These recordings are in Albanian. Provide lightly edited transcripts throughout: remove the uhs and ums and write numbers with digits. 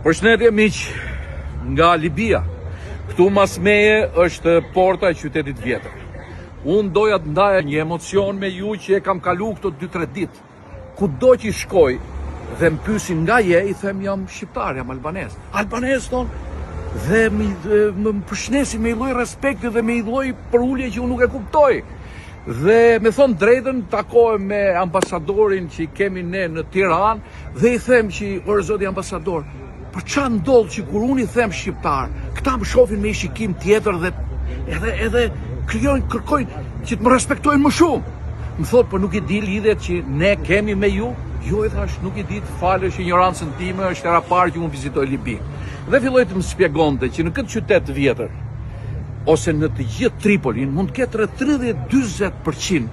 Përshëndetje miq nga Libia. Këtu mas meje është porta e qytetit vjetër. Unë doja të ndaja një emocion me ju që e kam kalu këto 2-3 ditë. Kudo që i shkoj dhe më pyesin nga je, i them jam shqiptar, jam albanez. Albanez thonë, dhe më përshëndesin me i lloj respekti dhe me i lloj përulje që unë nuk e kuptoj. Dhe me thonë drejtën, takohem me ambasadorin që kemi ne në Tiranë dhe i them që, orë zoti ambasador, për qa ndodhë që kur unë i them shqiptar, këta më shofin me i shikim tjetër dhe edhe kërkojnë që të më respektojnë më shumë. Më thotë, për nuk i di lidhet që ne kemi me ju, jo e thash, nuk i di të falësh ignorancën time, është era parë që unë vizitoj Libi. Dhe filloj të më spjegonte që në këtë qytet të vjetër, ose në të gjithë Tripolin, mund të ketë rreth 30-40%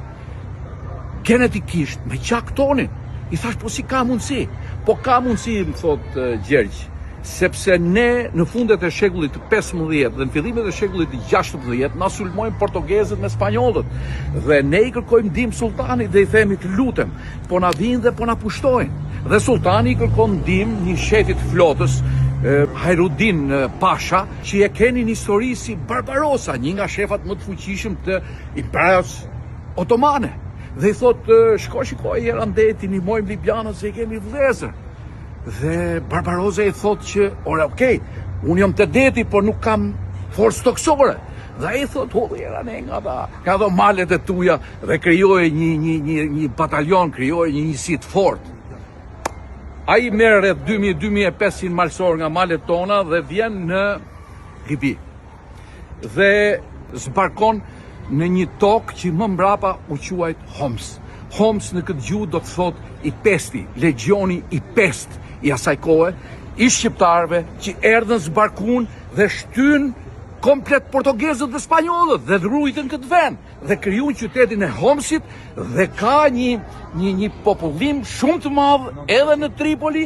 genetikisht me qak tonin. I thash, po si ka mundësi? Po ka mundësi, më thot Gjergj, sepse ne në fundet e shekullit të 15 dhe në fillimet e shekullit të 16 na sulmojnë portugezët me spanjollët. Dhe ne i kërkojmë ndihmë sultanit dhe i themi të lutem, po na vinë dhe po na pushtojnë. Dhe sultani i kërkon ndihmë një shefit flotës, Hajrudin Pasha, që e keni një histori si Barbarossa, një nga shefat më të fuqishëm të Imperios Otomane. Dhe i thot, shkoj Jerandeti, një mojmë Libjanët se i kemi vlezër. Dhe Barbarossa i thot që, okej, unë jam të deti, por nuk kam forcë toksore. Dhe i thot, hodhe Jerane nga do malet e tuja dhe krijoj një batalion, krijoj një njësi të fortë. A i merë rreth 2.000-2.500 malsor nga malet tona dhe vjen në Libi. Dhe zbarkon në një tokë që më mbrapa u quajt Homs. Homs në këtë gjuhë do të thot i pesti, legioni i pest i asaj kohe, i shqiptarëve që erdhën zbarkun dhe shtyn komplet portugezët dhe spanjollët dhe rujtën këtë vend dhe krijuan qytetin e Homsit dhe ka një popullim shumë të madh edhe në Tripoli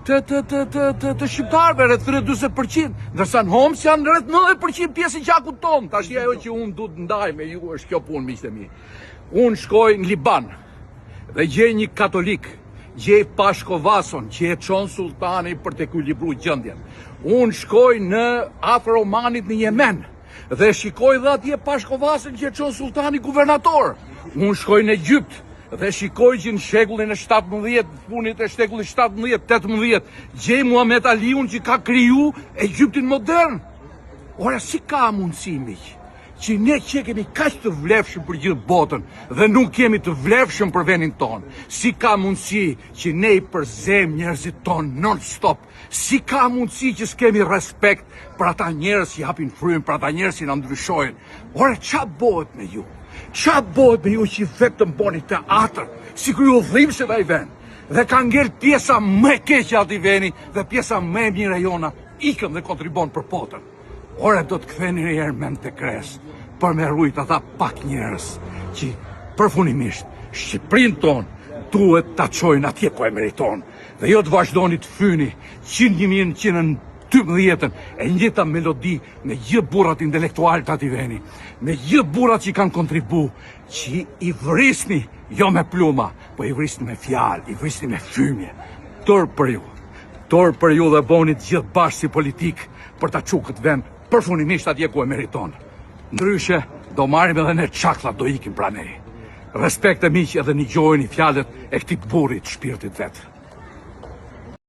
të shqiptarëve rreth 40%, ndërsa në Homs janë rreth 90% pjesë i qakut ton. Tash ajo që unë du të ndaj me ju është kjo punë, miqtë mi. Unë shkoj në Liban dhe gjej një katolik, gjej Pashkovason që e çon sultani për të ekuilibru gjendjen. Unë shkoj në afër Omanit në Yemen dhe shikoj dhe atje Pashkovasën që e çon sultani guvernator. Unë shkoj në Egypt dhe shikoj që në shekullin e 17, punit e shekullit 17-18, gjej Muhamet Aliun që ka kriju Egyptin modern. Ora, si ka mundësi, miq, që ne që kemi kaq të vlefshëm për gjithë botën dhe nuk kemi të vlefshëm për vendin tonë? Si ka mundësi që ne i përzejmë njerëzit tonë non-stop? Si ka mundësi që s'kemi respekt për ata njerëz që japin frym, për ata njerëz që na ndryshojnë? Ora, qa bëhet me ju? Qa bëhet me ju që vetëm boni teatr, si kur ju dhimbse ai vend? Dhe ka ngel pjesa më e keqe atij vendi dhe pjesa më e mirë e jona ikën dhe kontribon për potën. Ora do të ktheni një herë mend të kres për me rujt ata pak njerëz që përfundimisht Shqipërinë tonë duhet ta çojnë atje ku e meriton dhe jo të vazhdoni të fyni 100.000 e njëjta melodi me gjithë burrat intelektual të atij vendi, me gjithë burrat që kanë kontribu, që i vrisni jo me pluma, po i vrisni me fjalë, i vrisni me fymje. Torë për ju dhe boni të gjithë bashkë si politik për ta çuar këtë vend përfundimisht atje ku e meriton. Ndryshe, do marrim edhe ne çaklla, do ikim pranë. Respekt e miq edhe një gjojnë i fjalët e këtij burrit shpirtit vet.